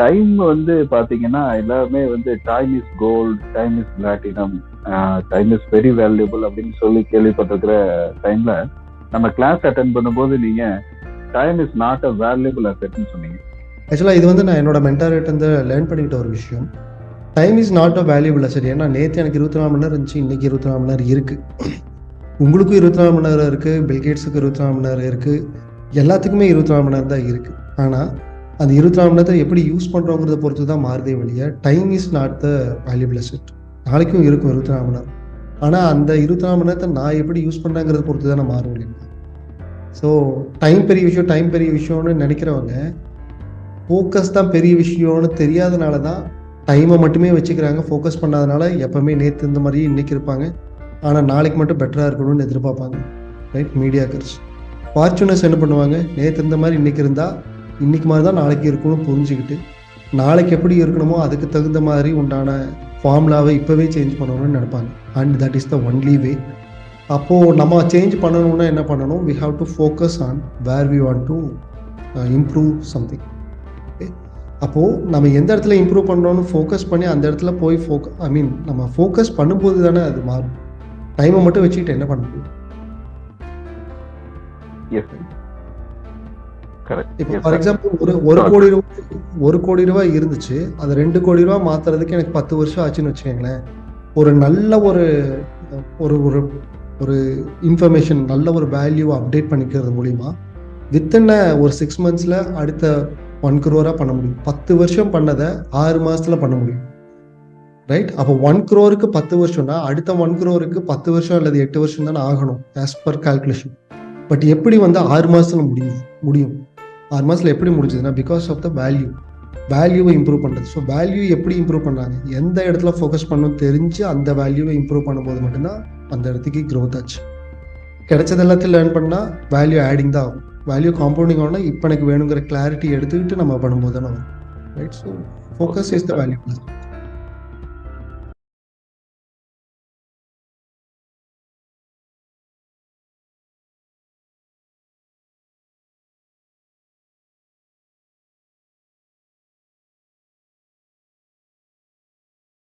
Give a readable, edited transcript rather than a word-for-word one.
Time வந்து பாத்தீங்கன்னா எல்லாருமே வந்து time is gold, time is platinum, time is very valuable அப்படின்னு சொல்லி கேள்விப்பட்டிருக்கிற டைம்ல நம்ம கிளாஸ் அட்டென்ட் பண்ணும்போது நீங்க time is not a valuable அசெட்னு சொன்னீங்க. ஆக்சுவலாக இது வந்து நான் என்னோட மென்டார்கிட்ட இருந்து லேர்ன் பண்ணிக்கிட்ட ஒரு விஷயம். Time is not a valuable asset. ஏன்னா நேற்று எனக்கு 24 மணி நேரம் இருந்துச்சு, இன்னைக்கு 24 மணி நேரம் இருக்கு. உங்களுக்கும் 24 மணி நேரம் இருக்கு, பில்கேட்ஸுக்கு 24 மணி நேரம் இருக்கு, எல்லாத்துக்குமே 24 மணி நேரம் தான் இருக்கு. ஆனால் அந்த 24 மணி நேரத்தை எப்படி யூஸ் பண்ணுறோங்கிறத பொறுத்து தான் மாறுதே வழிய time is not the valuable asset. நாளைக்கும் இருக்கும் 24 மணி நேரம். ஆனால் அந்த 24 மணி நேரத்தை நான் எப்படி யூஸ் பண்ணுறேங்கிறத பொறுத்து தான் நான் மாறும் இல்லைங்களா? ஸோ டைம் பெரிய விஷயம்னு நினைக்கிறவங்க ஃபோக்கஸ் தான் பெரிய விஷயம்னு தெரியாதனால தான் டைமை மட்டுமே வச்சுக்கிறாங்க. ஃபோக்கஸ் பண்ணாதனால எப்போவுமே நேற்று இந்த மாதிரி இன்னைக்கு இருப்பாங்க, ஆனால் நாளைக்கு மட்டும் பெட்டராக இருக்கணும்னு எதிர்பார்ப்பாங்க. ரைட்? மீடியாக்கர்ஸ். ஃபார்ச்சுனர்ஸ் என்ன பண்ணுவாங்க, நேற்று இந்த மாதிரி இன்னைக்கு இருந்தால் இன்னைக்கு மாதிரி தான் நாளைக்கு இருக்கணும்னு புரிஞ்சுக்கிட்டு நாளைக்கு எப்படி இருக்கணுமோ அதுக்கு தகுந்த மாதிரி உண்டான ஃபார்முலாவை இப்போவே சேஞ்ச் பண்ணணும்னு நினைப்பாங்க. And that is the only way. அப்போது நம்ம சேஞ்ச் பண்ணணும்னா என்ன பண்ணணும்? We have to focus on where we want to improve something. அப்போது நம்ம எந்த இடத்துல இம்ப்ரூவ் பண்ணணும்னு ஃபோக்கஸ் பண்ணி அந்த இடத்துல போய் நம்ம ஃபோக்கஸ் பண்ணும்போது தானே அது மாறும். டைமை மட்டும் வச்சுக்கிட்டு என்ன பண்ண முடியும்? இப்போ ஃபார் எக்ஸாம்பிள் ஒரு கோடி ரூபாய் இருந்துச்சு, அது 2 கோடி ரூபாய் மாத்துறதுக்கு எனக்கு 10 வருஷம் ஆச்சுன்னு வச்சுக்கோங்களேன். ஒரு நல்ல ஒரு ஒரு இன்ஃபர்மேஷன், நல்ல ஒரு வேல்யூ அப்டேட் பண்ணிக்கிறது மூலிமா வித்தின் ஒரு 6 monthsல அடுத்த 1 crore பண்ண முடியும். 10 வருஷம் பண்ணதை 6 மாசத்துல பண்ண முடியும். ரைட்? அப்போ 1 crore 10 வருஷம்னா அடுத்த 1 crore 10 வருஷம் அல்லது 8 வருஷம் தானே ஆகணும் ஆஸ் பர் கால்குலேஷன். பட் எப்படி வந்து 6 மாசத்துல முடியும்? 6 மாசத்துல எப்படி முடிஞ்சதுன்னா பிகாஸ் ஆஃப் த வேல்யூவை இம்ப்ரூவ் பண்ணுறது. ஸோ வேல்யூ எப்படி இம்ப்ரூவ் பண்ணுறாங்க, எந்த இடத்துல ஃபோக்கஸ் பண்ணணும் தெரிஞ்சு அந்த வேல்யூவை இம்ப்ரூவ் பண்ணும்போது மட்டும்தான் அந்த இடத்துக்கு க்ரோத் ஆச்சு. கிடைச்சது எல்லாத்தையும் லேர்ன் பண்ணால் வேல்யூ ஆடிங் தான் ஆகும். வேல்யூ காம்பவுண்டிங் ஆகணும்னா இப்போ எனக்கு வேணுங்கிற கிளாரிட்டி எடுத்துக்கிட்டு நம்ம பண்ணும்போது தானே வரும். Right? So focus is the value.